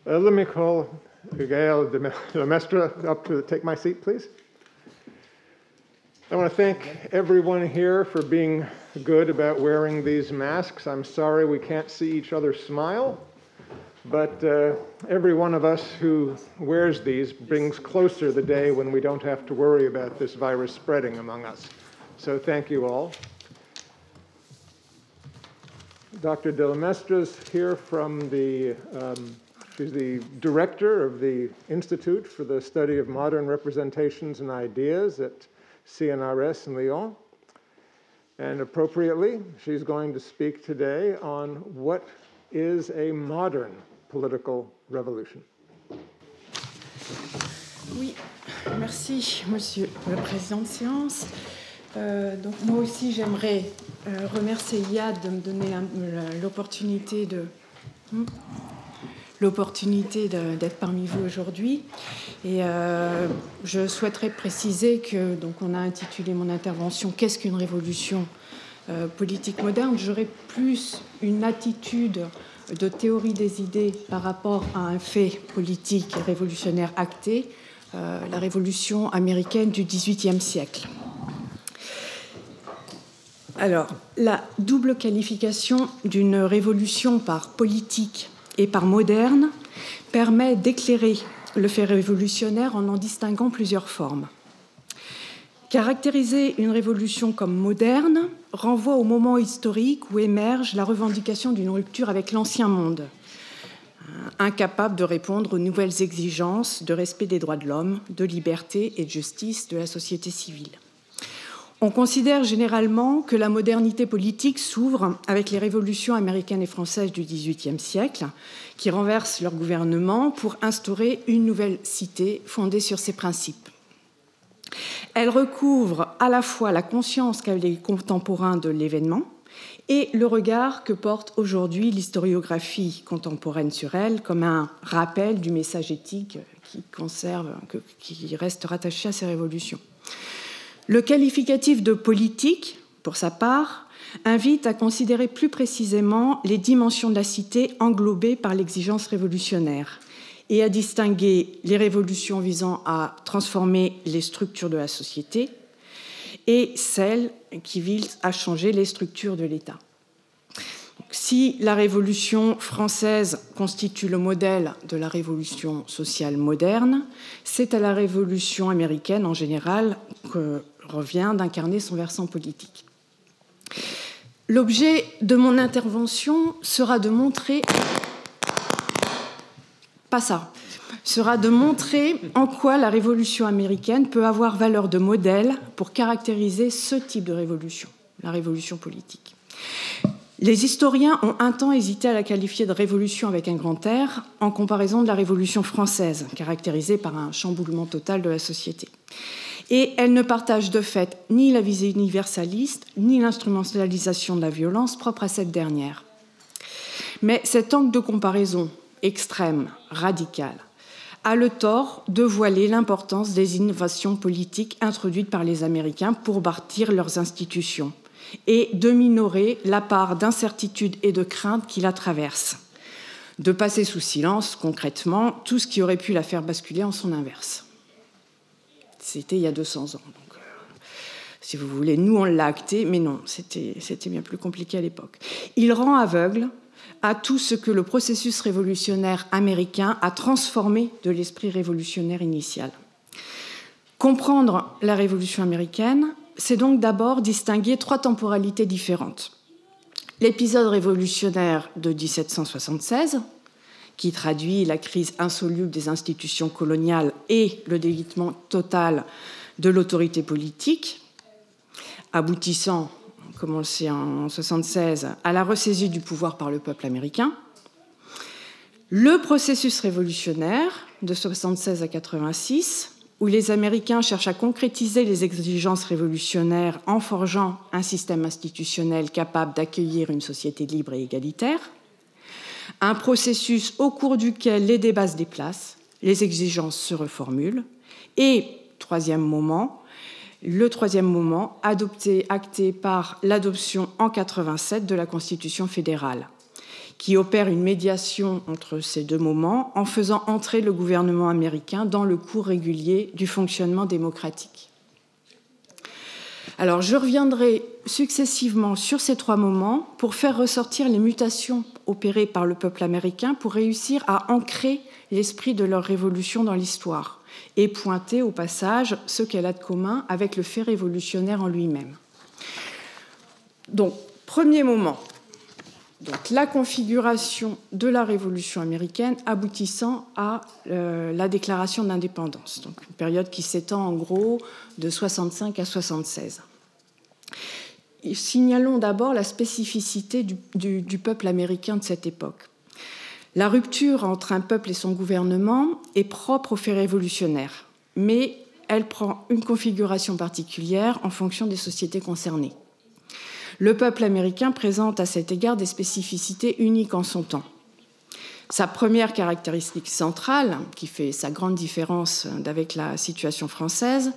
Let me call Gaël Lemestre up to take my seat, please. I want to thank everyone here for being good about wearing these masks. I'm sorry we can't see each other smile, but every one of us who wears these brings closer the day when we don't have to worry about this virus spreading among us. So thank you all. Dr. de Lemestre is here from she's the director of the Institute for the Study of Modern Representations and Ideas at CNRS in Lyon. And appropriately, she's going to speak today on what is a modern political revolution. Oui, merci, Monsieur le Président de séance. Donc moi aussi, j'aimerais remercier Yad de me donner l'opportunité d'être parmi vous aujourd'hui. Et je souhaiterais préciser que, donc, on a intitulé mon intervention « Qu'est-ce qu'une révolution politique moderne ?» J'aurais plus une attitude de théorie des idées par rapport à un fait politique et révolutionnaire acté, la révolution américaine du XVIIIe siècle. Alors, la double qualification d'une révolution par politique et par moderne permet d'éclairer le fait révolutionnaire en distinguant plusieurs formes. Caractériser une révolution comme moderne renvoie au moment historique où émerge la revendication d'une rupture avec l'ancien monde, incapable de répondre aux nouvelles exigences de respect des droits de l'homme, de liberté et de justice de la société civile. On considère généralement que la modernité politique s'ouvre avec les révolutions américaines et françaises du XVIIIe siècle, qui renversent leur gouvernement pour instaurer une nouvelle cité fondée sur ces principes. Elle recouvre à la fois la conscience qu'avaient les contemporains de l'événement et le regard que porte aujourd'hui l'historiographie contemporaine sur elle comme un rappel du message éthique qui reste rattaché à ces révolutions. Le qualificatif de politique, pour sa part, invite à considérer plus précisément les dimensions de la cité englobées par l'exigence révolutionnaire et à distinguer les révolutions visant à transformer les structures de la société et celles qui visent à changer les structures de l'État. Si la Révolution française constitue le modèle de la révolution sociale moderne, c'est à la Révolution américaine en général que revient d'incarner son versant politique. L'objet de mon intervention sera de montrer en quoi la révolution américaine peut avoir valeur de modèle pour caractériser ce type de révolution, la révolution politique. Les historiens ont un temps hésité à la qualifier de révolution avec un grand R en comparaison de la Révolution française, caractérisée par un chamboulement total de la société. Et elle ne partage de fait ni la visée universaliste, ni l'instrumentalisation de la violence propre à cette dernière. Mais cet angle de comparaison extrême, radical, a le tort de voiler l'importance des innovations politiques introduites par les Américains pour bâtir leurs institutions et de minorer la part d'incertitude et de crainte qui la traverse, de passer sous silence concrètement tout ce qui aurait pu la faire basculer en son inverse. C'était il y a 200 ans. Donc, si vous voulez, nous, on l'a acté, mais non, c'était bien plus compliqué à l'époque. Il rend aveugle à tout ce que le processus révolutionnaire américain a transformé de l'esprit révolutionnaire initial. Comprendre la révolution américaine, c'est donc d'abord distinguer 3 temporalités différentes. L'épisode révolutionnaire de 1776, qui traduit la crise insoluble des institutions coloniales et le délitement total de l'autorité politique, aboutissant, comme on le sait en 1976, à la ressaisie du pouvoir par le peuple américain. Le processus révolutionnaire de 1976 à 1986, où les Américains cherchent à concrétiser les exigences révolutionnaires en forgeant un système institutionnel capable d'accueillir une société libre et égalitaire. Un processus au cours duquel les débats se déplacent, les exigences se reformulent. Et, le troisième moment, acté par l'adoption en 1987 de la Constitution fédérale, qui opère une médiation entre ces deux moments en faisant entrer le gouvernement américain dans le cours régulier du fonctionnement démocratique. Alors, je reviendrai successivement sur ces trois moments pour faire ressortir les mutations opérées par le peuple américain pour réussir à ancrer l'esprit de leur révolution dans l'histoire et pointer au passage ce qu'elle a de commun avec le fait révolutionnaire en lui-même. Donc, premier moment, donc, la configuration de la révolution américaine aboutissant à la déclaration d'indépendance, donc une période qui s'étend en gros de 65 à 76. Et signalons d'abord la spécificité du peuple américain de cette époque. La rupture entre un peuple et son gouvernement est propre au fait révolutionnaire, mais elle prend une configuration particulière en fonction des sociétés concernées. Le peuple américain présente à cet égard des spécificités uniques en son temps. Sa première caractéristique centrale, qui fait sa grande différence avec la situation française,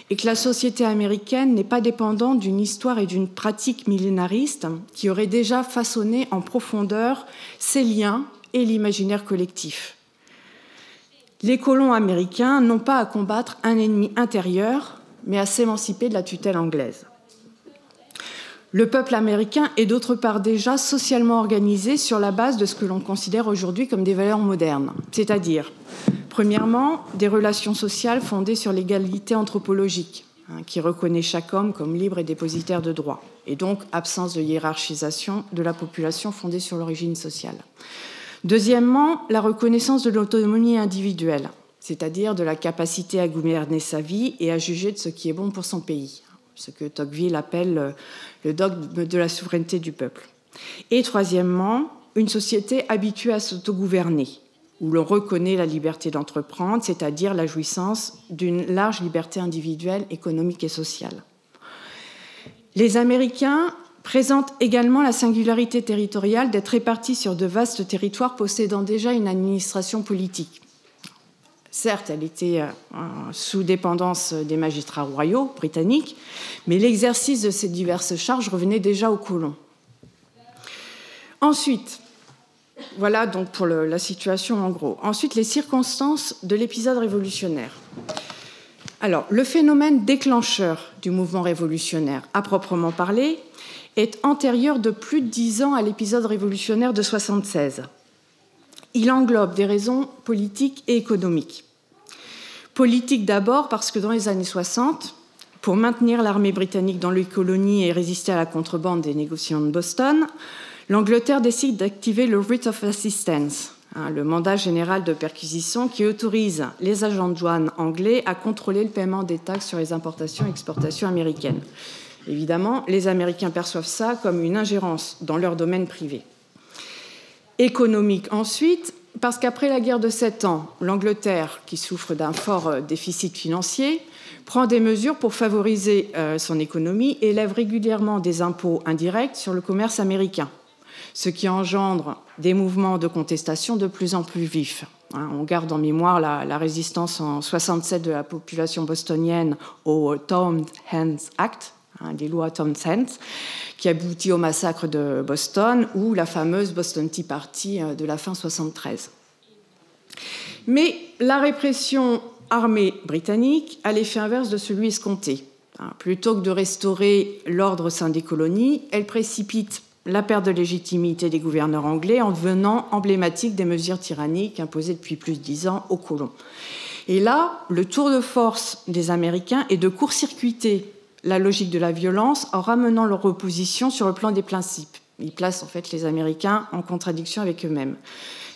est que la société américaine n'est pas dépendante d'une histoire et d'une pratique millénariste qui auraient déjà façonné en profondeur ses liens et l'imaginaire collectif. Les colons américains n'ont pas à combattre un ennemi intérieur, mais à s'émanciper de la tutelle anglaise. Le peuple américain est d'autre part déjà socialement organisé sur la base de ce que l'on considère aujourd'hui comme des valeurs modernes, c'est-à-dire, premièrement, des relations sociales fondées sur l'égalité anthropologique, qui reconnaît chaque homme comme libre et dépositaire de droits, et donc absence de hiérarchisation de la population fondée sur l'origine sociale. Deuxièmement, la reconnaissance de l'autonomie individuelle, c'est-à-dire de la capacité à gouverner sa vie et à juger de ce qui est bon pour son pays, ce que Tocqueville appelle le dogme de la souveraineté du peuple. Et troisièmement, une société habituée à s'autogouverner, où l'on reconnaît la liberté d'entreprendre, c'est-à-dire la jouissance d'une large liberté individuelle, économique et sociale. Les Américains présentent également la singularité territoriale d'être répartis sur de vastes territoires possédant déjà une administration politique. Certes, elle était sous dépendance des magistrats royaux britanniques, mais l'exercice de ces diverses charges revenait déjà aux colons. Ensuite, voilà donc pour la situation en gros. Ensuite, les circonstances de l'épisode révolutionnaire. Alors, le phénomène déclencheur du mouvement révolutionnaire, à proprement parler, est antérieur de plus de 10 ans à l'épisode révolutionnaire de 1976. Il englobe des raisons politiques et économiques. Politique d'abord parce que dans les années 60, pour maintenir l'armée britannique dans les colonies et résister à la contrebande des négociations de Boston, l'Angleterre décide d'activer le Writ of Assistance, le mandat général de perquisition qui autorise les agents de douane anglais à contrôler le paiement des taxes sur les importations et exportations américaines. Évidemment, les Américains perçoivent ça comme une ingérence dans leur domaine privé. Économique ensuite, parce qu'après la guerre de 7 ans, l'Angleterre, qui souffre d'un fort déficit financier, prend des mesures pour favoriser son économie et élève régulièrement des impôts indirects sur le commerce américain, ce qui engendre des mouvements de contestation de plus en plus vifs. On garde en mémoire la résistance en 1967 de la population bostonienne au Townshend Act, des lois Townshend, qui aboutit au massacre de Boston, ou la fameuse Boston Tea Party de la fin 1973. Mais la répression armée britannique a l'effet inverse de celui escompté. Plutôt que de restaurer l'ordre au sein des colonies, elle précipite la perte de légitimité des gouverneurs anglais en devenant emblématique des mesures tyranniques imposées depuis plus de 10 ans aux colons. Et là, le tour de force des Américains est de court-circuiter la logique de la violence en ramenant leur opposition sur le plan des principes. Ils placent en fait les Américains en contradiction avec eux-mêmes.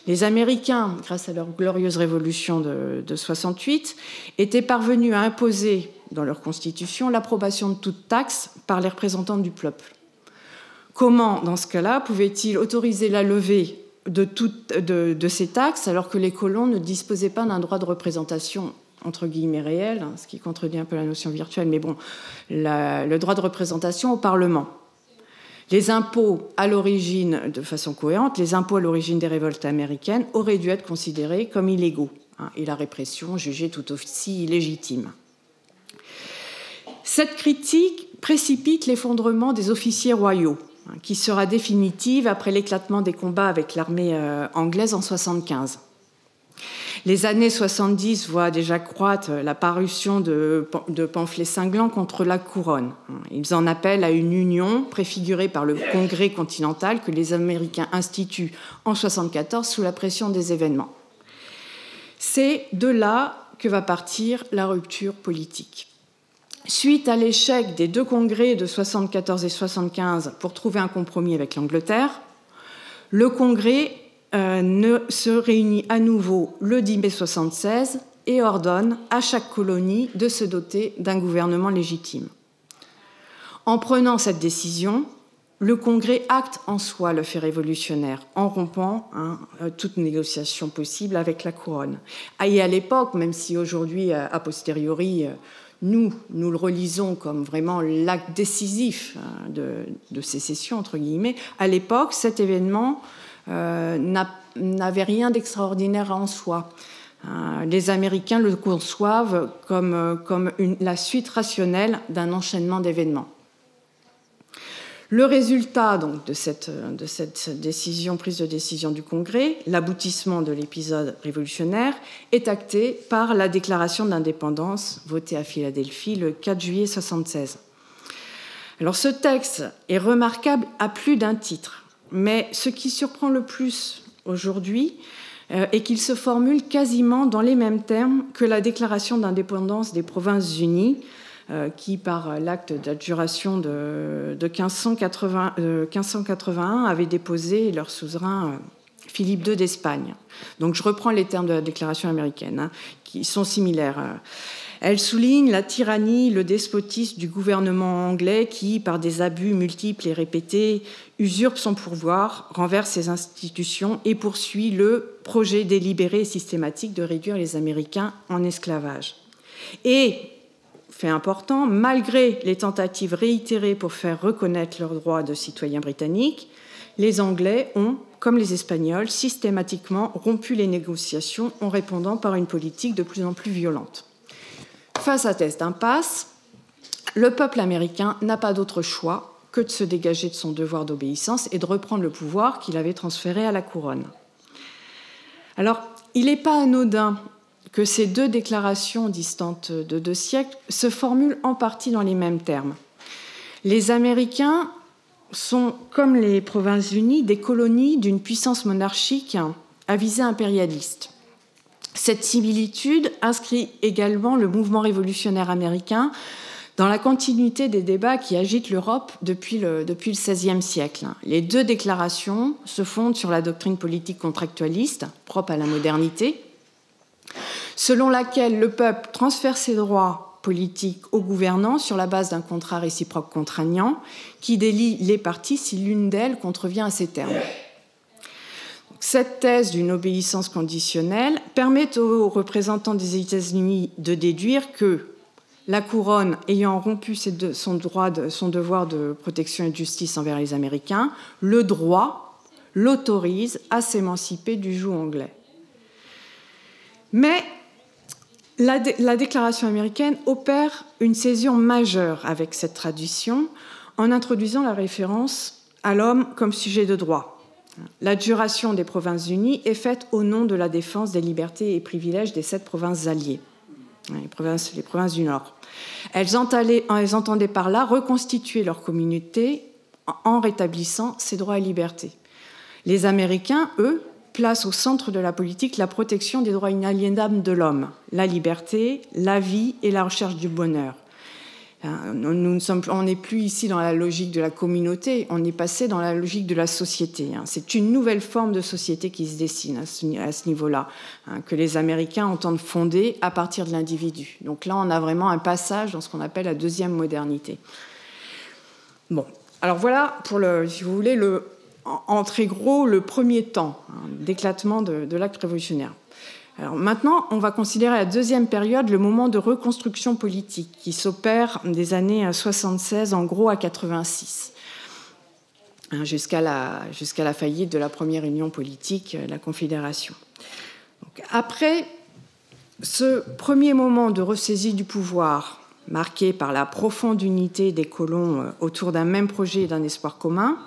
Les Américains, grâce à leur glorieuse révolution de 68, étaient parvenus à imposer dans leur constitution l'approbation de toute taxe par les représentants du peuple. Comment, dans ce cas-là, pouvaient-ils autoriser la levée de ces taxes alors que les colons ne disposaient pas d'un droit de représentation entre guillemets réel, ce qui contredit un peu la notion virtuelle, mais bon, le droit de représentation au Parlement. Les impôts à l'origine, de façon cohérente, les impôts à l'origine des révoltes américaines auraient dû être considérés comme illégaux, et la répression jugée tout aussi illégitime. Cette critique précipite l'effondrement des officiers royaux, qui sera définitive après l'éclatement des combats avec l'armée anglaise en 1975. Les années 70 voient déjà croître la parution de pamphlets cinglants contre la couronne. Ils en appellent à une union préfigurée par le Congrès continental que les Américains instituent en 1974 sous la pression des événements. C'est de là que va partir la rupture politique. Suite à l'échec des deux congrès de 1974 et 1975 pour trouver un compromis avec l'Angleterre, le Congrès se réunit à nouveau le 10 mai 1976 et ordonne à chaque colonie de se doter d'un gouvernement légitime. En prenant cette décision, le Congrès acte en soi le fait révolutionnaire en rompant toute négociation possible avec la couronne. Et à l'époque, même si aujourd'hui, a posteriori, nous le relisons comme vraiment l'acte décisif de sécession, entre guillemets, à l'époque, cet événement n'avait rien d'extraordinaire en soi. Les Américains le conçoivent comme la suite rationnelle d'un enchaînement d'événements. Le résultat donc, de cette prise de décision du Congrès, l'aboutissement de l'épisode révolutionnaire, est acté par la déclaration d'indépendance votée à Philadelphie le 4 juillet 1976. Alors ce texte est remarquable à plus d'un titre, mais ce qui surprend le plus aujourd'hui est qu'il se formule quasiment dans les mêmes termes que la déclaration d'indépendance des Provinces-Unies, qui, par l'acte d'adjuration de 1581, avait déposé leur suzerain Philippe II d'Espagne. Donc je reprends les termes de la déclaration américaine, qui sont similaires. Elle souligne la tyrannie, le despotisme du gouvernement anglais qui, par des abus multiples et répétés, usurpe son pouvoir, renverse ses institutions et poursuit le projet délibéré et systématique de réduire les Américains en esclavage. Et fait important, malgré les tentatives réitérées pour faire reconnaître leurs droits de citoyens britanniques, les Anglais ont, comme les Espagnols, systématiquement rompu les négociations en répondant par une politique de plus en plus violente. Face à cette impasse, le peuple américain n'a pas d'autre choix que de se dégager de son devoir d'obéissance et de reprendre le pouvoir qu'il avait transféré à la couronne. Alors, il n'est pas anodin que ces deux déclarations distantes de 2 siècles se formulent en partie dans les mêmes termes. Les Américains sont, comme les Provinces-Unies, des colonies d'une puissance monarchique à visée impérialiste. Cette similitude inscrit également le mouvement révolutionnaire américain dans la continuité des débats qui agitent l'Europe depuis le XVIe siècle. Les deux déclarations se fondent sur la doctrine politique contractualiste, propre à la modernité, selon laquelle le peuple transfère ses droits politiques aux gouvernants sur la base d'un contrat réciproque contraignant qui délie les parties si l'une d'elles contrevient à ces termes. Cette thèse d'une obéissance conditionnelle permet aux représentants des États-Unis de déduire que la couronne, ayant rompu son devoir de protection et de justice envers les Américains, le droit l'autorise à s'émanciper du joug anglais. Mais la déclaration américaine opère une césure majeure avec cette tradition en introduisant la référence à l'homme comme sujet de droit. L'adjuration des Provinces-Unies est faite au nom de la défense des libertés et privilèges des 7 provinces alliées, les provinces du Nord. Elles entendaient par là reconstituer leur communauté en rétablissant ses droits et libertés. Les Américains, eux, placent au centre de la politique la protection des droits inaliénables de l'homme, la liberté, la vie et la recherche du bonheur. On n'est plus ici dans la logique de la communauté, on est passé dans la logique de la société. C'est une nouvelle forme de société qui se dessine à ce niveau-là, que les Américains entendent fonder à partir de l'individu. Donc là, on a vraiment un passage dans ce qu'on appelle la deuxième modernité. Bon, alors voilà, si vous voulez, en très gros, le premier temps d'éclatement de l'acte révolutionnaire. Alors maintenant, on va considérer la deuxième période, le moment de reconstruction politique, qui s'opère des années 76 en gros à 86, jusqu'à la faillite de la première union politique, la Confédération. Donc, après ce premier moment de ressaisie du pouvoir, marqué par la profonde unité des colons autour d'un même projet et d'un espoir commun,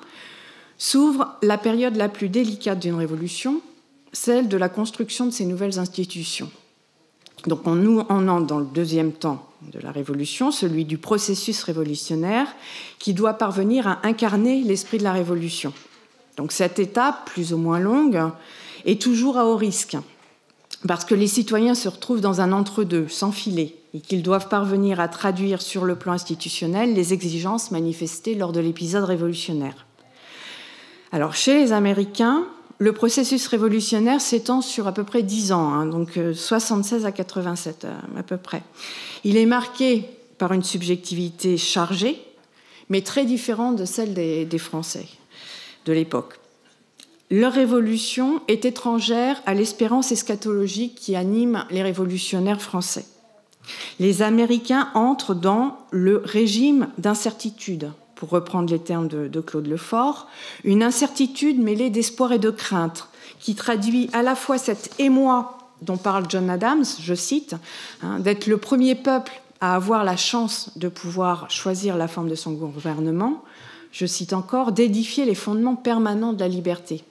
s'ouvre la période la plus délicate d'une révolution, celle de la construction de ces nouvelles institutions. Donc on entre dans le deuxième temps de la Révolution, celui du processus révolutionnaire, qui doit parvenir à incarner l'esprit de la Révolution. Donc cette étape, plus ou moins longue, est toujours à haut risque, parce que les citoyens se retrouvent dans un entre-deux, sans filet, et qu'ils doivent parvenir à traduire sur le plan institutionnel les exigences manifestées lors de l'épisode révolutionnaire. Alors chez les Américains, le processus révolutionnaire s'étend sur à peu près 10 ans, donc 76 à 87 à peu près. Il est marqué par une subjectivité chargée, mais très différente de celle des Français de l'époque. Leur révolution est étrangère à l'espérance eschatologique qui anime les révolutionnaires français. Les Américains entrent dans le régime d'incertitude, pour reprendre les termes de Claude Lefort, une incertitude mêlée d'espoir et de crainte, qui traduit à la fois cet émoi dont parle John Adams, je cite, d'être le premier peuple à avoir la chance de pouvoir choisir la forme de son gouvernement, je cite encore, d'édifier les fondements permanents de la liberté.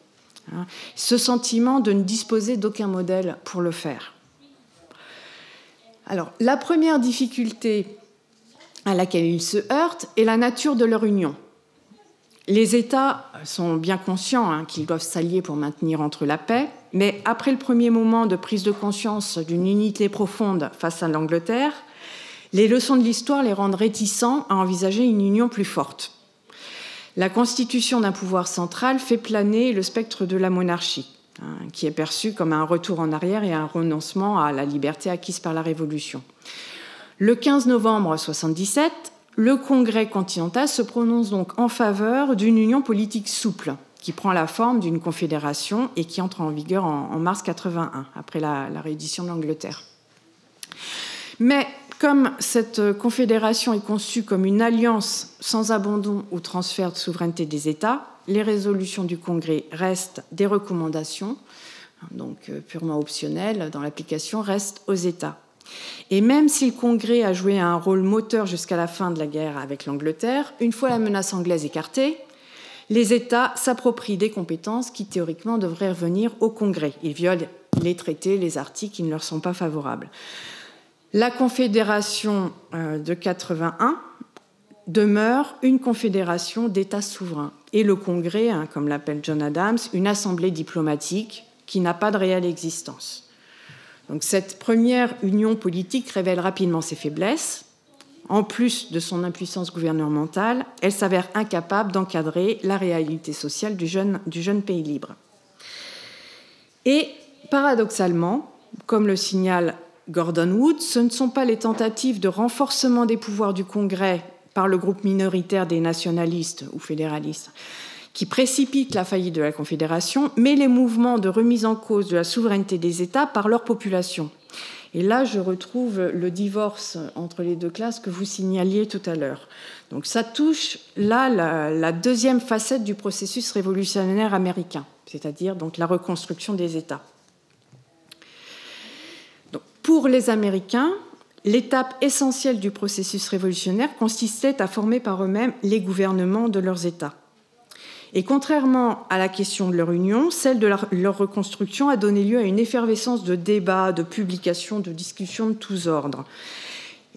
Ce sentiment de ne disposer d'aucun modèle pour le faire. Alors, la première difficulté à laquelle ils se heurtent est la nature de leur union. Les États sont bien conscients qu'ils doivent s'allier pour maintenir entre la paix, mais après le premier moment de prise de conscience d'une unité profonde face à l'Angleterre, les leçons de l'histoire les rendent réticents à envisager une union plus forte. La constitution d'un pouvoir central fait planer le spectre de la monarchie, qui est perçu comme un retour en arrière et un renoncement à la liberté acquise par la Révolution. Le 15 novembre 1977, le Congrès continental se prononce donc en faveur d'une union politique souple, qui prend la forme d'une confédération et qui entre en vigueur en mars 1981, après la reddition de l'Angleterre. Mais comme cette confédération est conçue comme une alliance sans abandon ou transfert de souveraineté des États, les résolutions du Congrès restent des recommandations, donc purement optionnelles dans l'application, restent aux États. Et même si le Congrès a joué un rôle moteur jusqu'à la fin de la guerre avec l'Angleterre, une fois la menace anglaise écartée, les États s'approprient des compétences qui théoriquement devraient revenir au Congrès. Ils violent les traités, les articles qui ne leur sont pas favorables. La Confédération de 81 demeure une confédération d'États souverains. Et le Congrès, comme l'appelle John Adams, une assemblée diplomatique qui n'a pas de réelle existence. Donc cette première union politique révèle rapidement ses faiblesses. En plus de son impuissance gouvernementale, elle s'avère incapable d'encadrer la réalité sociale du jeune pays libre. Et paradoxalement, comme le signale Gordon Wood, ce ne sont pas les tentatives de renforcement des pouvoirs du Congrès par le groupe minoritaire des nationalistes ou fédéralistes qui précipitent la faillite de la Confédération, mais les mouvements de remise en cause de la souveraineté des États par leur population. Et là, je retrouve le divorce entre les deux classes que vous signaliez tout à l'heure. Donc ça touche là la deuxième facette du processus révolutionnaire américain, c'est-à-dire donc la reconstruction des États. Donc, pour les Américains, l'étape essentielle du processus révolutionnaire consistait à former par eux-mêmes les gouvernements de leurs États. Et contrairement à la question de leur union, celle de leur reconstruction a donné lieu à une effervescence de débats, de publications, de discussions de tous ordres.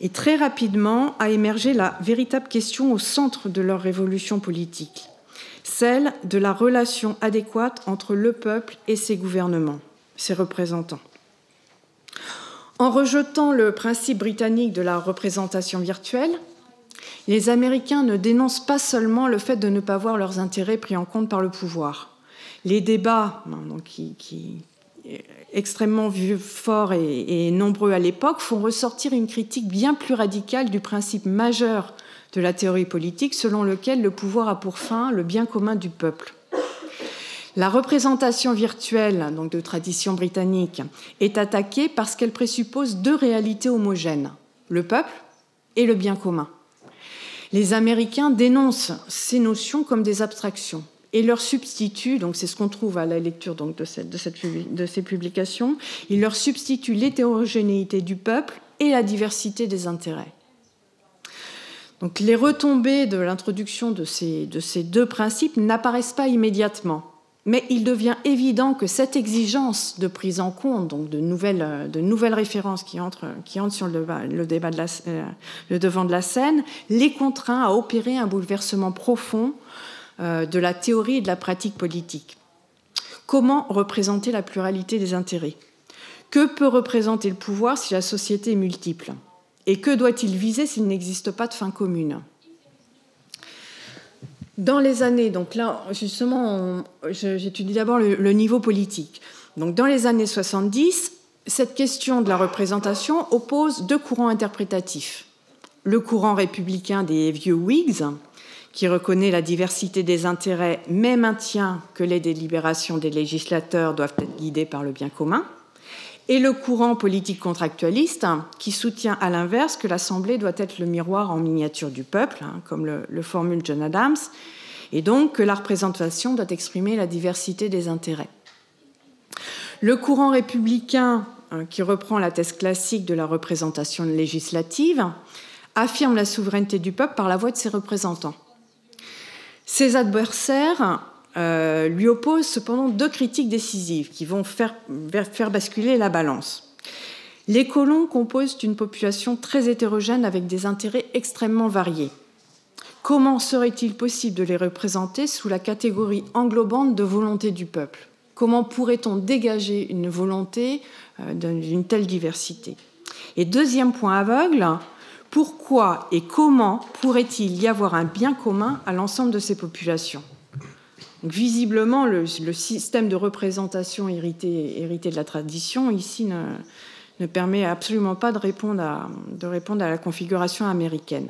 Et très rapidement a émergé la véritable question au centre de leur révolution politique, celle de la relation adéquate entre le peuple et ses gouvernements, ses représentants. En rejetant le principe britannique de la représentation virtuelle, les Américains ne dénoncent pas seulement le fait de ne pas voir leurs intérêts pris en compte par le pouvoir. Les débats, qui extrêmement forts et nombreux à l'époque, font ressortir une critique bien plus radicale du principe majeur de la théorie politique selon lequel le pouvoir a pour fin le bien commun du peuple. La représentation virtuelle, donc de tradition britannique, est attaquée parce qu'elle présuppose deux réalités homogènes, le peuple et le bien commun. Les Américains dénoncent ces notions comme des abstractions et leur substituent, donc c'est ce qu'on trouve à la lecture donc de ces publications, ils leur substituent l'hétérogénéité du peuple et la diversité des intérêts. Donc les retombées de l'introduction de ces deux principes n'apparaissent pas immédiatement, mais il devient évident que cette exigence de prise en compte, donc de nouvelles références qui entrent sur le devant de la scène, les contraint à opérer un bouleversement profond de la théorie et de la pratique politique. Comment représenter la pluralité des intérêts? Que peut représenter le pouvoir si la société est multiple? Et que doit-il viser s'il n'existe pas de fin commune? Dans les années, donc là, justement, j'étudie d'abord le niveau politique. Donc, dans les années 70, cette question de la représentation oppose deux courants interprétatifs. Le courant républicain des vieux Whigs, qui reconnaît la diversité des intérêts, mais maintient que les délibérations des législateurs doivent être guidées par le bien commun, et le courant politique contractualiste, qui soutient à l'inverse que l'Assemblée doit être le miroir en miniature du peuple, comme le formule John Adams, et donc que la représentation doit exprimer la diversité des intérêts. Le courant républicain, qui reprend la thèse classique de la représentation législative, affirme la souveraineté du peuple par la voix de ses représentants. Ses adversaires lui opposent cependant deux critiques décisives qui vont faire basculer la balance. Les colons composent une population très hétérogène avec des intérêts extrêmement variés. Comment serait-il possible de les représenter sous la catégorie englobante de volonté du peuple? Comment pourrait-on dégager une volonté d'une telle diversité? Et deuxième point aveugle, pourquoi et comment pourrait-il y avoir un bien commun à l'ensemble de ces populations? Donc, visiblement, le système de représentation hérité de la tradition, ici, ne permet absolument pas de répondre à la configuration américaine.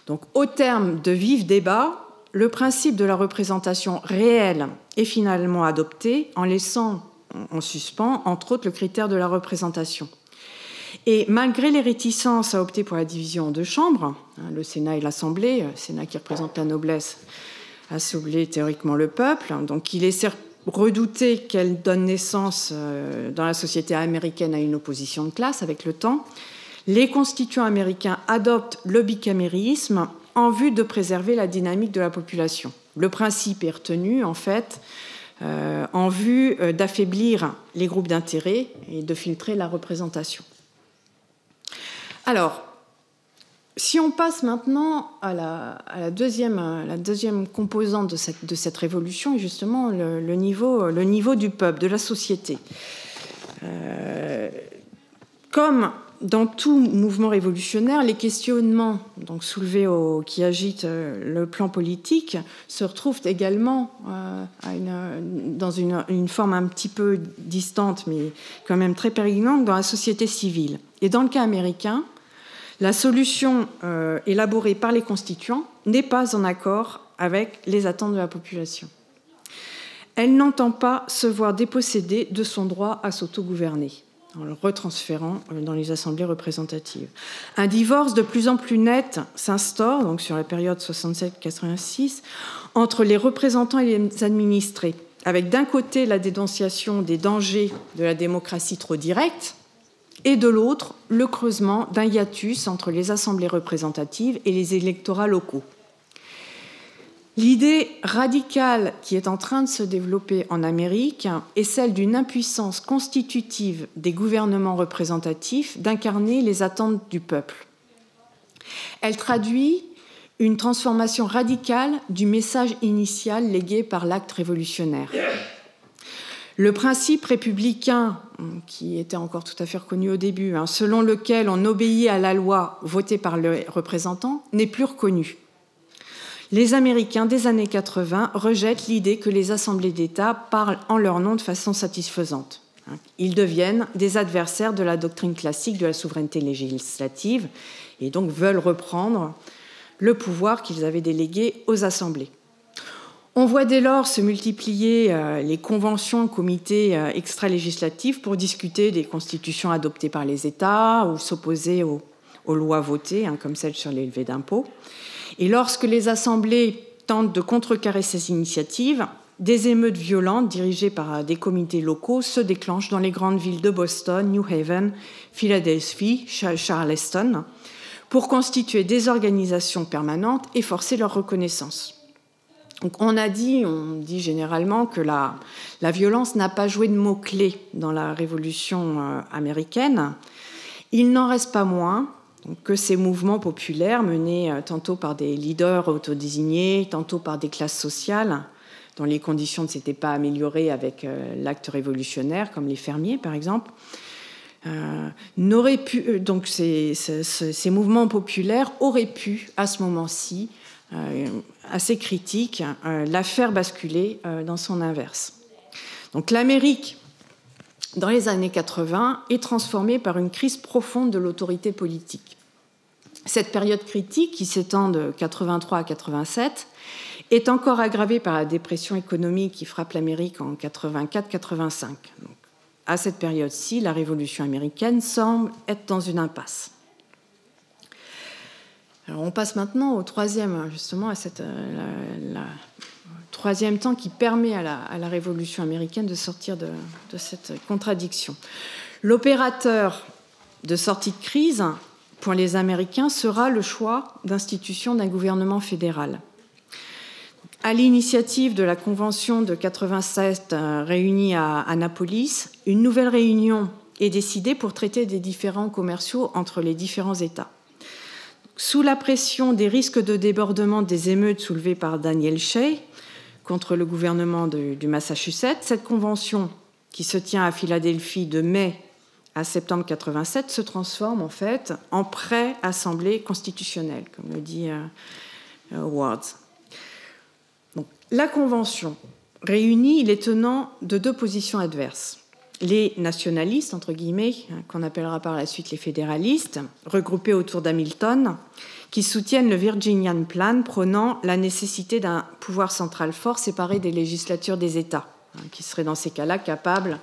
Donc, au terme de vifs débats, le principe de la représentation réelle est finalement adopté en laissant en suspens, entre autres, le critère de la représentation. Et malgré les réticences à opter pour la division en deux chambres, le Sénat et l'Assemblée, le Sénat qui représente la noblesse, l'Assemblée théoriquement le peuple, donc il est redouté qu'elle donne naissance dans la société américaine à une opposition de classe avec le temps, les constituants américains adoptent le bicamérisme en vue de préserver la dynamique de la population. Le principe est retenu, en fait, en vue d'affaiblir les groupes d'intérêt et de filtrer la représentation. Alors, si on passe maintenant à la deuxième composante de cette révolution, et justement le niveau du peuple, de la société. Comme dans tout mouvement révolutionnaire, les questionnements donc, soulevés qui agitent le plan politique se retrouvent également dans une forme un petit peu distante, mais quand même très prégnante, dans la société civile. Et dans le cas américain, la solution élaborée par les constituants n'est pas en accord avec les attentes de la population. Elle n'entend pas se voir dépossédée de son droit à s'autogouverner, en le retransférant dans les assemblées représentatives. Un divorce de plus en plus net s'instaure, donc sur la période 67-86, entre les représentants et les administrés, avec d'un côté la dénonciation des dangers de la démocratie trop directe, et de l'autre, le creusement d'un hiatus entre les assemblées représentatives et les électorats locaux. L'idée radicale qui est en train de se développer en Amérique est celle d'une impuissance constitutive des gouvernements représentatifs d'incarner les attentes du peuple. Elle traduit une transformation radicale du message initial légué par l'acte révolutionnaire. Le principe républicain, qui était encore tout à fait reconnu au début, selon lequel on obéit à la loi votée par les représentants, n'est plus reconnu. Les Américains des années 80 rejettent l'idée que les assemblées d'État parlent en leur nom de façon satisfaisante. Ils deviennent des adversaires de la doctrine classique de la souveraineté législative et donc veulent reprendre le pouvoir qu'ils avaient délégué aux assemblées. On voit dès lors se multiplier les conventions, comités extra-législatifs pour discuter des constitutions adoptées par les États ou s'opposer aux lois votées, comme celle sur les levées d'impôts. Et lorsque les assemblées tentent de contrecarrer ces initiatives, des émeutes violentes dirigées par des comités locaux se déclenchent dans les grandes villes de Boston, New Haven, Philadelphie, Charleston, pour constituer des organisations permanentes et forcer leur reconnaissance. Donc on dit généralement que la violence n'a pas joué de mots-clés dans la Révolution américaine. Il n'en reste pas moins que ces mouvements populaires menés tantôt par des leaders autodésignés, tantôt par des classes sociales dont les conditions ne s'étaient pas améliorées avec l'acte révolutionnaire, comme les fermiers par exemple, donc ces mouvements populaires auraient pu, à ce moment-ci, assez critique, la faire basculer dans son inverse. Donc l'Amérique, dans les années 80, est transformée par une crise profonde de l'autorité politique. Cette période critique, qui s'étend de 83 à 87, est encore aggravée par la dépression économique qui frappe l'Amérique en 84-85. Donc, à cette période-ci, la Révolution américaine semble être dans une impasse. Alors, on passe maintenant au troisième, justement, à troisième temps qui permet à la Révolution américaine de sortir de cette contradiction. L'opérateur de sortie de crise pour les Américains sera le choix d'institution d'un gouvernement fédéral. À l'initiative de la Convention de 87 réunie à Annapolis, une nouvelle réunion est décidée pour traiter des différends commerciaux entre les différents États. Sous la pression des risques de débordement des émeutes soulevées par Daniel Shea contre le gouvernement du Massachusetts, cette convention, qui se tient à Philadelphie de mai à septembre 87, se transforme en fait en pré-assemblée constitutionnelle, comme le dit Wards. Donc, la convention réunit les tenants de deux positions adverses. Les nationalistes, entre guillemets, qu'on appellera par la suite les fédéralistes, regroupés autour d'Hamilton, qui soutiennent le Virginian Plan, prônant la nécessité d'un pouvoir central fort séparé des législatures des États, qui seraient dans ces cas-là capables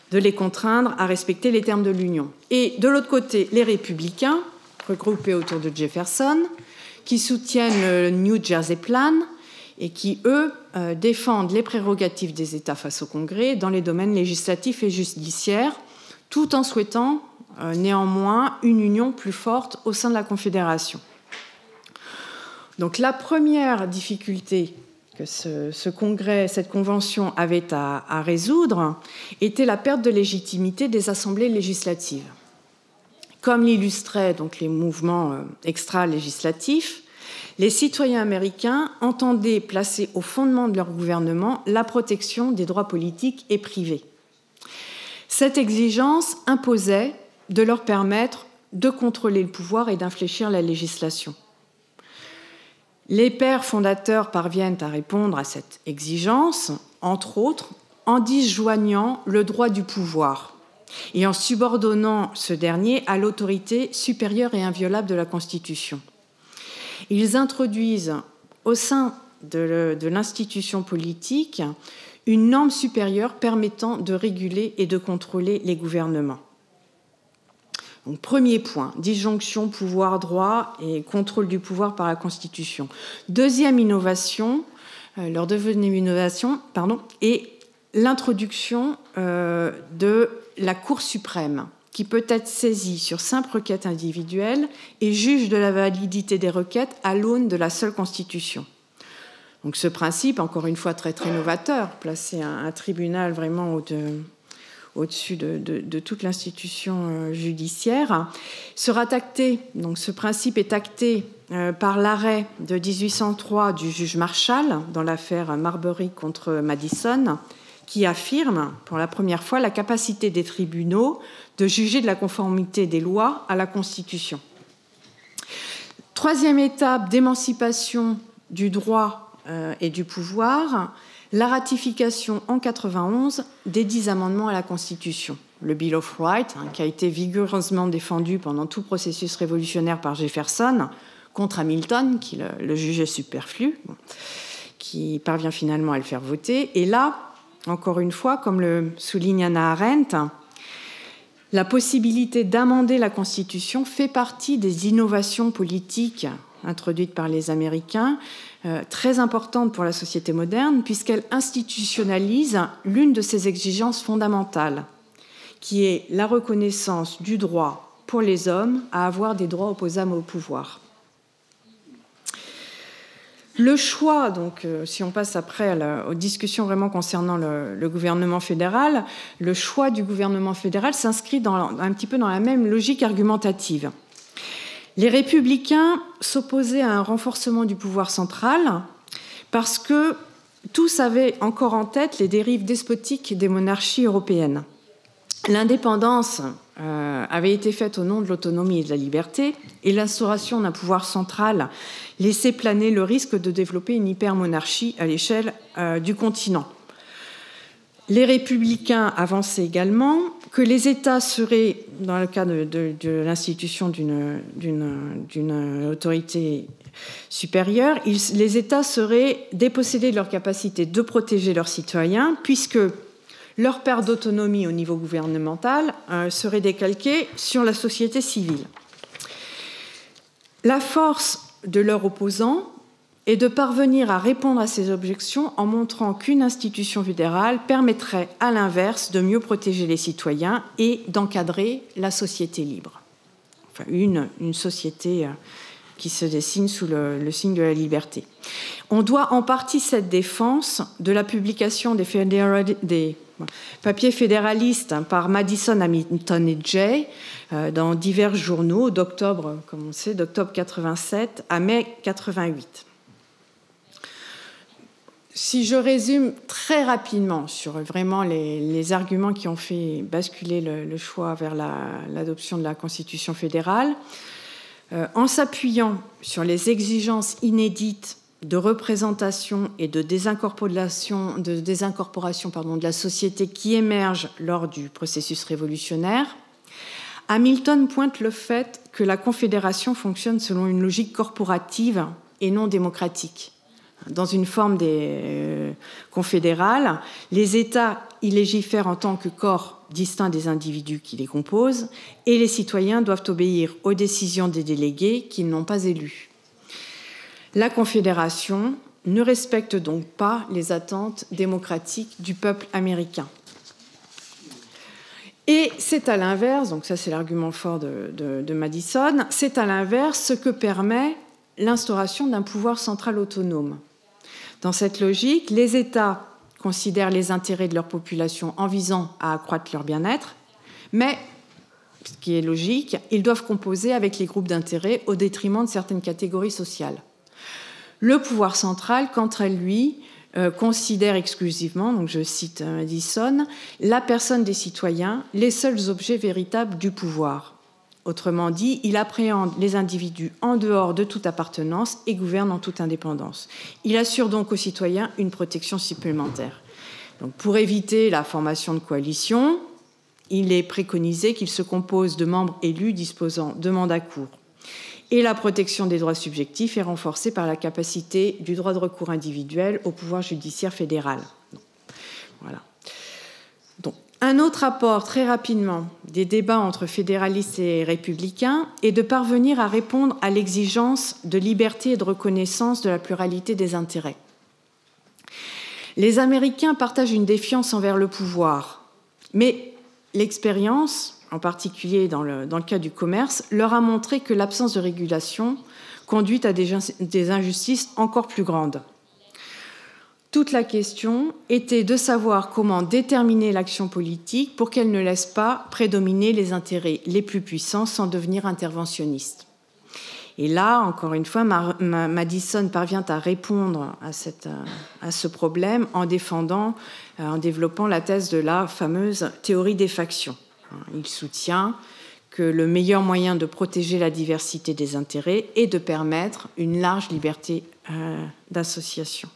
de les contraindre à respecter les termes de l'Union. Et de l'autre côté, les républicains, regroupés autour de Jefferson, qui soutiennent le New Jersey Plan et qui, eux, défendent les prérogatives des États face au Congrès dans les domaines législatifs et judiciaires, tout en souhaitant néanmoins une union plus forte au sein de la Confédération. Donc la première difficulté que ce congrès, cette convention avait à résoudre était la perte de légitimité des assemblées législatives. Comme l'illustraient donc les mouvements extra-législatifs, les citoyens américains entendaient placer au fondement de leur gouvernement la protection des droits politiques et privés. Cette exigence imposait de leur permettre de contrôler le pouvoir et d'infléchir la législation. Les pères fondateurs parviennent à répondre à cette exigence, entre autres, en disjoignant le droit du pouvoir et en subordonnant ce dernier à l'autorité supérieure et inviolable de la Constitution. Ils introduisent au sein de l'institution politique une norme supérieure permettant de réguler et de contrôler les gouvernements. Donc, premier point, disjonction pouvoir-droit et contrôle du pouvoir par la Constitution. Deuxième innovation, est l'introduction de la Cour suprême, qui peut être saisie sur simple requête individuelle et juge de la validité des requêtes à l'aune de la seule Constitution. Donc ce principe, encore une fois très très novateur, placer un tribunal vraiment au-dessus de toute l'institution judiciaire, sera acté, donc ce principe est acté par l'arrêt de 1803 du juge Marshall dans l'affaire Marbury contre Madison, qui affirme pour la première fois la capacité des tribunaux de juger de la conformité des lois à la Constitution. Troisième étape d'émancipation du droit et du pouvoir, la ratification en 1991 des 10 amendements à la Constitution. Le Bill of Rights, qui a été vigoureusement défendu pendant tout processus révolutionnaire par Jefferson, contre Hamilton, qui le jugeait superflu, qui parvient finalement à le faire voter. Et là, encore une fois, comme le souligne Hannah Arendt, la possibilité d'amender la Constitution fait partie des innovations politiques introduites par les Américains, très importante pour la société moderne, puisqu'elle institutionnalise l'une de ses exigences fondamentales, qui est la reconnaissance du droit pour les hommes à avoir des droits opposables au pouvoir. Le choix, donc, si on passe après aux discussions vraiment concernant le gouvernement fédéral, le choix du gouvernement fédéral s'inscrit un petit peu dans la même logique argumentative. Les républicains s'opposaient à un renforcement du pouvoir central parce que tous avaient encore en tête les dérives despotiques des monarchies européennes. L'indépendance avait été faite au nom de l'autonomie et de la liberté, et l'instauration d'un pouvoir central laissait planer le risque de développer une hypermonarchie à l'échelle du continent. Les républicains avançaient également que les États seraient, dans le cas de l'institution d'une autorité supérieure, les États seraient dépossédés de leur capacité de protéger leurs citoyens, puisque leur part d'autonomie au niveau gouvernemental serait décalquée sur la société civile. La force de leurs opposants est de parvenir à répondre à ces objections en montrant qu'une institution fédérale permettrait, à l'inverse, de mieux protéger les citoyens et d'encadrer la société libre. Enfin, une société qui se dessine sous le signe de la liberté. On doit en partie cette défense de la publication des papiers fédéralistes par Madison, Hamilton et Jay dans divers journaux d'octobre, comme on sait, d'octobre 87 à mai 88. Si je résume très rapidement sur vraiment les arguments qui ont fait basculer le choix vers l'adoption de la Constitution fédérale, en s'appuyant sur les exigences inédites de représentation et de désincorporation de la société qui émergent lors du processus révolutionnaire, Hamilton pointe le fait que la Confédération fonctionne selon une logique corporative et non démocratique. Dans une forme confédérale, les États y légifèrent en tant que corps distincts des individus qui les composent, et les citoyens doivent obéir aux décisions des délégués qu'ils n'ont pas élus. La Confédération ne respecte donc pas les attentes démocratiques du peuple américain. Et c'est à l'inverse, donc ça c'est l'argument fort de Madison, c'est à l'inverse ce que permet l'instauration d'un pouvoir central autonome. Dans cette logique, les États considèrent les intérêts de leur population en visant à accroître leur bien-être, mais, ce qui est logique, ils doivent composer avec les groupes d'intérêts au détriment de certaines catégories sociales. Le pouvoir central, quant à lui, considère exclusivement, donc je cite Madison, la personne des citoyens, les seuls objets véritables du pouvoir. Autrement dit, il appréhende les individus en dehors de toute appartenance et gouverne en toute indépendance. Il assure donc aux citoyens une protection supplémentaire. Donc, pour éviter la formation de coalitions, il est préconisé qu'il se compose de membres élus disposant de mandats courts. Et la protection des droits subjectifs est renforcée par la capacité du droit de recours individuel au pouvoir judiciaire fédéral. Voilà. Donc, un autre apport, très rapidement, des débats entre fédéralistes et républicains est de parvenir à répondre à l'exigence de liberté et de reconnaissance de la pluralité des intérêts. Les Américains partagent une défiance envers le pouvoir, mais l'expérience, en particulier dans le cas du commerce, leur a montré que l'absence de régulation conduit à des injustices encore plus grandes. Toute la question était de savoir comment déterminer l'action politique pour qu'elle ne laisse pas prédominer les intérêts les plus puissants sans devenir interventionniste. Et là, encore une fois, Madison parvient à répondre à ce problème en développant la thèse de la fameuse théorie des factions. Il soutient que le meilleur moyen de protéger la diversité des intérêts est de permettre une large liberté d'association.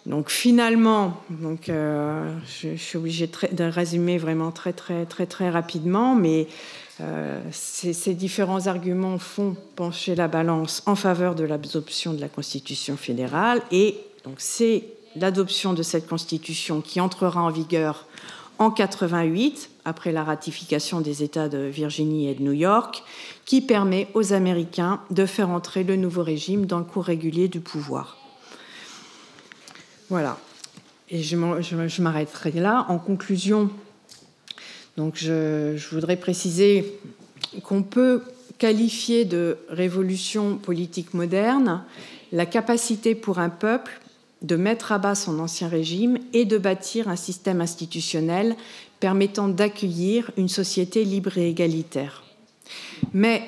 Donc finalement, je suis obligée de résumer vraiment très rapidement, mais ces différents arguments font pencher la balance en faveur de l'adoption de la Constitution fédérale, et donc c'est l'adoption de cette Constitution qui entrera en vigueur en 88, après la ratification des États de Virginie et de New York, qui permet aux Américains de faire entrer le nouveau régime dans le cours régulier du pouvoir. Voilà. Et je m'arrêterai là. En conclusion, Donc je voudrais préciser qu'on peut qualifier de révolution politique moderne la capacité pour un peuple de mettre à bas son ancien régime et de bâtir un système institutionnel permettant d'accueillir une société libre et égalitaire. Mais,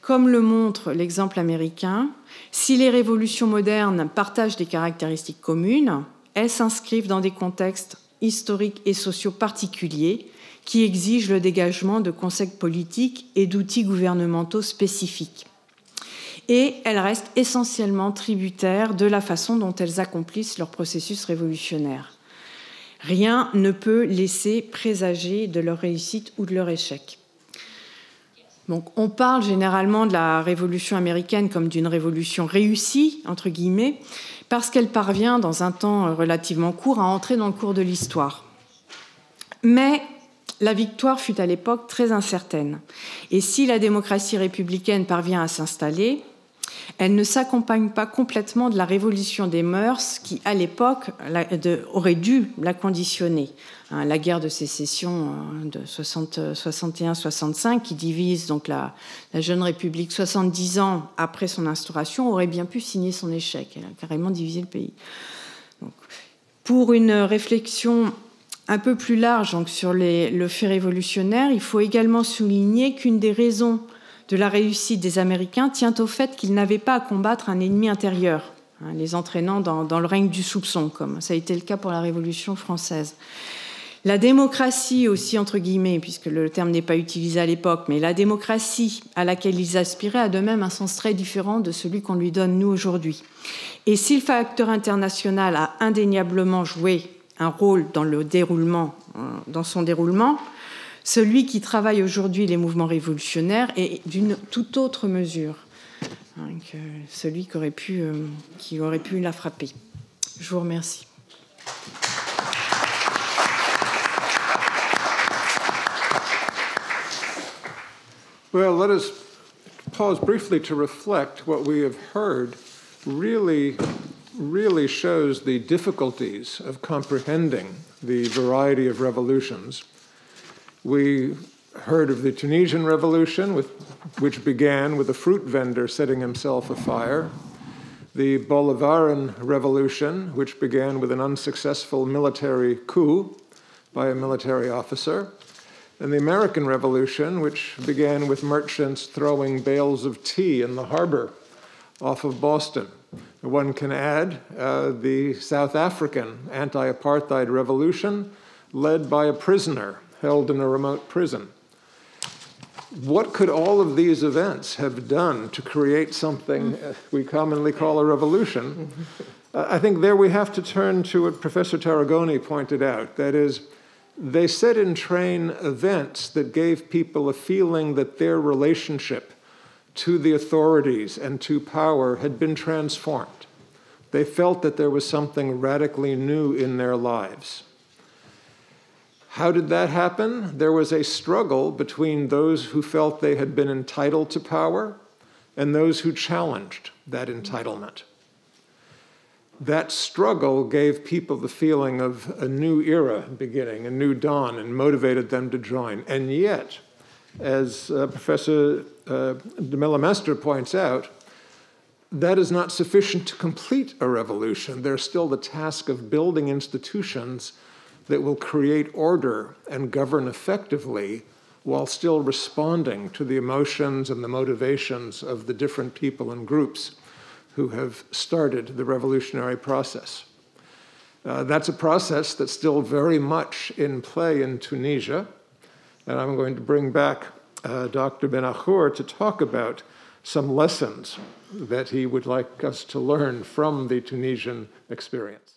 comme le montre l'exemple américain, si les révolutions modernes partagent des caractéristiques communes, elles s'inscrivent dans des contextes historiques et sociaux particuliers qui exigent le dégagement de concepts politiques et d'outils gouvernementaux spécifiques. Et elles restent essentiellement tributaires de la façon dont elles accomplissent leur processus révolutionnaire. Rien ne peut laisser présager de leur réussite ou de leur échec. Donc, on parle généralement de la révolution américaine comme d'une révolution réussie, entre guillemets, parce qu'elle parvient, dans un temps relativement court, à entrer dans le cours de l'histoire. Mais la victoire fut à l'époque très incertaine. Et si la démocratie républicaine parvient à s'installer, elle ne s'accompagne pas complètement de la révolution des mœurs qui, à l'époque, aurait dû la conditionner. La guerre de sécession de 61-65, qui divise donc la jeune République 70 ans après son instauration, aurait bien pu signer son échec. Elle a carrément divisé le pays. Donc, pour une réflexion un peu plus large donc, sur le fait révolutionnaire, il faut également souligner qu'une des raisons de la réussite des Américains tient au fait qu'ils n'avaient pas à combattre un ennemi intérieur, les entraînant dans le règne du soupçon, comme ça a été le cas pour la Révolution française. La démocratie aussi, entre guillemets, puisque le terme n'est pas utilisé à l'époque, mais la démocratie à laquelle ils aspiraient a de même un sens très différent de celui qu'on lui donne, nous, aujourd'hui. Et si le facteur international a indéniablement joué un rôle dans son déroulement, celui qui travaille aujourd'hui les mouvements révolutionnaires est d'une toute autre mesure que celui qui aurait pu la frapper. Je vous remercie. Well, let us pause briefly to reflect. What we have heard really shows the difficulties of comprehending the variety of revolutions. We heard of the Tunisian Revolution, which began with a fruit vendor setting himself afire, the Bolivarian Revolution, which began with an unsuccessful military coup by a military officer, and the American Revolution, which began with merchants throwing bales of tea in the harbor off of Boston. One can add the South African anti-apartheid revolution led by a prisoner held in a remote prison. What could all of these events have done to create something we commonly call a revolution? I think there we have to turn to what Professor Tarragoni pointed out. That is, they set in train events that gave people a feeling that their relationship to the authorities and to power had been transformed. They felt that there was something radically new in their lives. How did that happen? There was a struggle between those who felt they had been entitled to power and those who challenged that entitlement. That struggle gave people the feeling of a new era beginning, a new dawn, and motivated them to join. And yet, as Professor de Millemester points out, that is not sufficient to complete a revolution. There's still the task of building institutions that will create order and govern effectively while still responding to the emotions and the motivations of the different people and groups who have started the revolutionary process. That's a process that's still very much in play in Tunisia, and I'm going to bring back Dr. Benachour to talk about some lessons that he would like us to learn from the Tunisian experience.